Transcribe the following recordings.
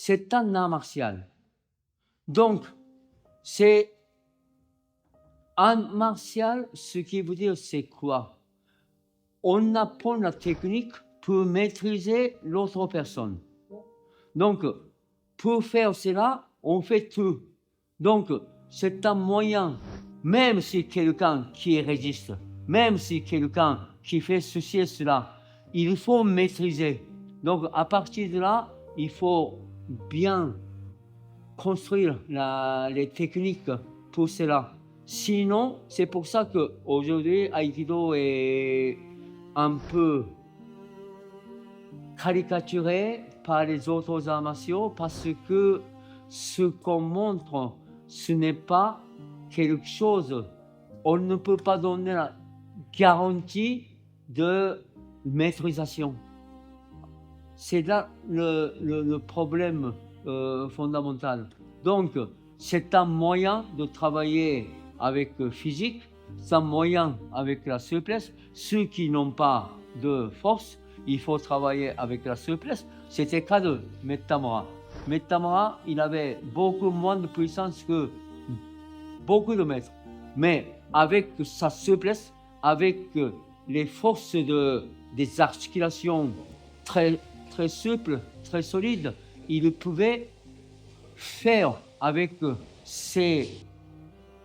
c'est un art martial. Donc, c'est un martial, ce qui veut dire c'est quoi? On apprend la technique pour maîtriser l'autre personne. Donc, pour faire cela, on fait tout. Donc, c'est un moyen, même si quelqu'un qui résiste, même si quelqu'un qui fait ceci et cela, il faut maîtriser. Donc, à partir de là, il faut bien construire les techniques pour cela. Sinon, c'est pour ça qu'aujourd'hui, Aikido est un peu caricaturé par les autres arts martiaux parce que ce qu'on montre, ce n'est pas quelque chose. On ne peut pas donner la garantie de maîtrisation. C'est là le problème fondamental. Donc, c'est un moyen de travailler avec physique, c'est un moyen avec la souplesse. Ceux qui n'ont pas de force, il faut travailler avec la souplesse. C'était le cas de Mettamura. Mettamura, il avait beaucoup moins de puissance que beaucoup de maîtres. Mais avec sa souplesse, avec les forces des articulations très souples, très solides, il pouvait faire avec ces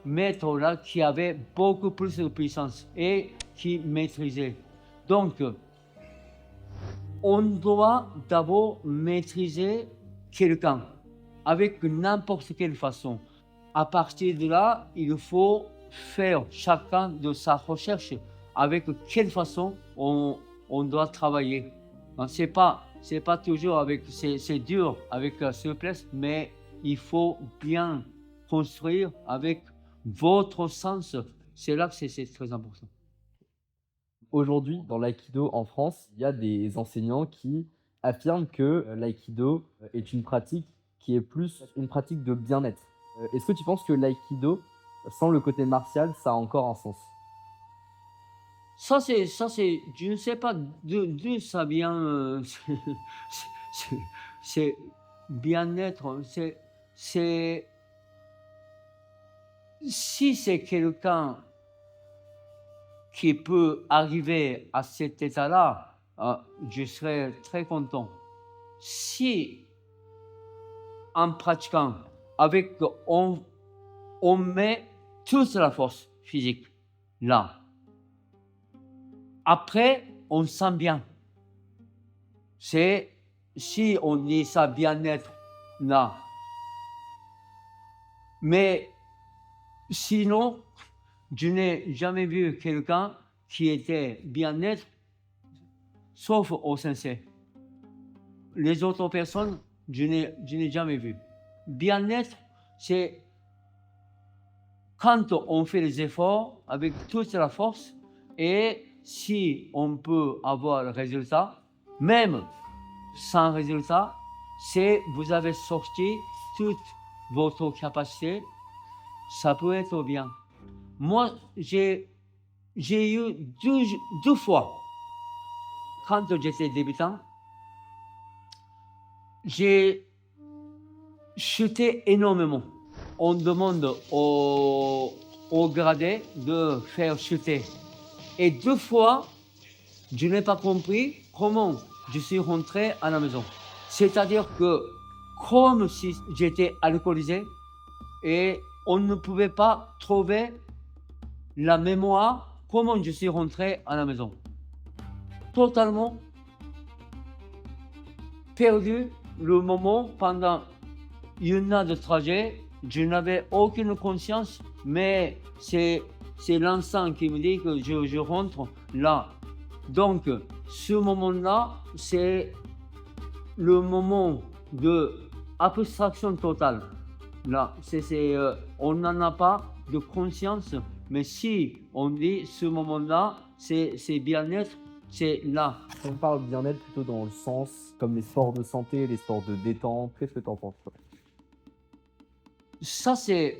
maîtres-là qui avaient beaucoup plus de puissance et qui maîtrisaient. Donc, on doit d'abord maîtriser quelqu'un avec n'importe quelle façon. À partir de là, il faut faire chacun de sa recherche avec quelle façon on doit travailler. C'est pas toujours avec, c'est dur avec la souplesse, mais il faut bien construire avec votre sens. C'est là que c'est très important. Aujourd'hui, dans l'aïkido en France, il y a des enseignants qui affirment que l'aïkido est une pratique qui est plus une pratique de bien-être. Est-ce que tu penses que l'aïkido, sans le côté martial, ça a encore un sens? Ça, je ne sais pas d'où ça vient, c'est bien-être, c'est si c'est quelqu'un qui peut arriver à cet état-là, je serais très content. Si, en pratiquant, on met toute la force physique là, après, on sent bien. C'est si on dit ça bien-être là. Mais sinon, je n'ai jamais vu quelqu'un qui était bien-être, sauf au sensei. Les autres personnes, je n'ai jamais vu. Bien-être, c'est quand on fait les efforts avec toute la force et si on peut avoir le résultat, même sans résultat, c'est vous avez sorti toute votre capacité, ça peut être bien. Moi, j'ai eu deux fois, quand j'étais débutant, j'ai chuté énormément. On demande au gradé de faire chuter. Et deux fois, je n'ai pas compris comment je suis rentré à la maison. C'est-à-dire que comme si j'étais alcoolisé et on ne pouvait pas trouver la mémoire comment je suis rentré à la maison. Totalement perdu le moment pendant une heure de trajet. Je n'avais aucune conscience, mais c'est l'instant qui me dit que je rentre là. Donc, ce moment-là, c'est le moment de abstraction totale. Là, on n'en a pas de conscience, mais si on dit ce moment-là, c'est bien-être, c'est là. On parle bien-être plutôt dans le sens comme les sports de santé, les sports de détente. Qu'est-ce que tu en penses, toi? Ça, c'est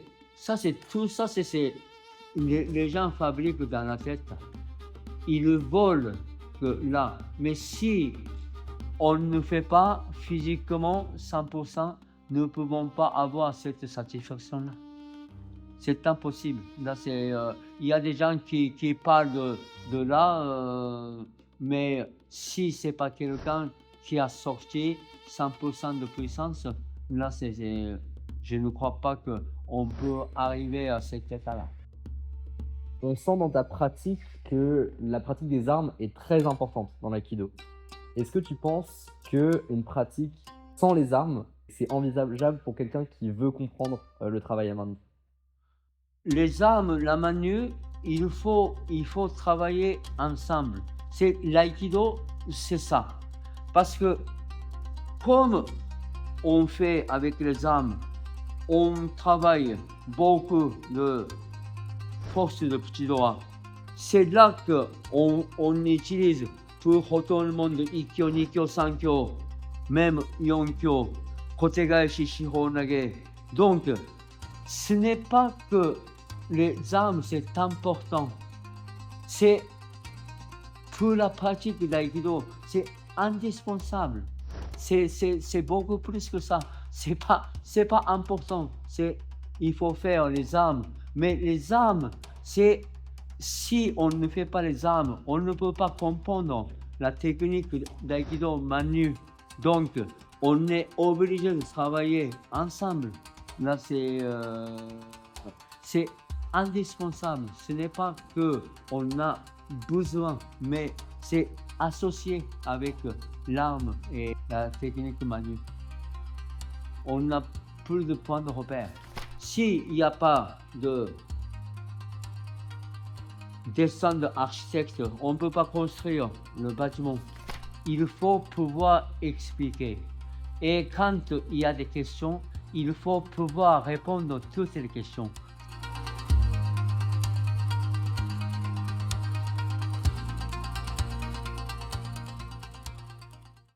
les gens fabriquent dans la tête. Ils le volent là. Mais si on ne fait pas physiquement 100%, nous ne pouvons pas avoir cette satisfaction-là. C'est impossible. Là, il y a des gens qui parlent de là, mais si ce n'est pas quelqu'un qui a sorti 100% de puissance, là, je ne crois pas qu'on peut arriver à cet état-là. On sent dans ta pratique que la pratique des armes est très importante dans l'aïkido. Est-ce que tu penses qu'une pratique sans les armes, c'est envisageable pour quelqu'un qui veut comprendre le travail à main nue? Les armes, la manu, il faut travailler ensemble. L'aïkido, c'est ça. Parce que comme on fait avec les armes, on travaille beaucoup de force de petit doigt. C'est là qu'on utilise pour tout le monde Ikkyo, Nikkyo, Sankyo, même Yonkyo, Kotegaeshi, Shihonage. Donc, ce n'est pas que les armes, c'est important. C'est pour la pratique de l'aïkido, c'est indispensable. C'est beaucoup plus que ça. C'est pas important. Il faut faire les armes. Mais les armes, si on ne fait pas les armes, on ne peut pas comprendre la technique d'aïkido manu. Donc, on est obligé de travailler ensemble. Là, c'est indispensable. Ce n'est pas qu'on a besoin, mais c'est associé avec l'arme et la technique manu. On n'a plus de points de repère. S'il n'y a pas de dessin d'architecte, on ne peut pas construire le bâtiment. Il faut pouvoir expliquer. Et quand il y a des questions, il faut pouvoir répondre à toutes les questions.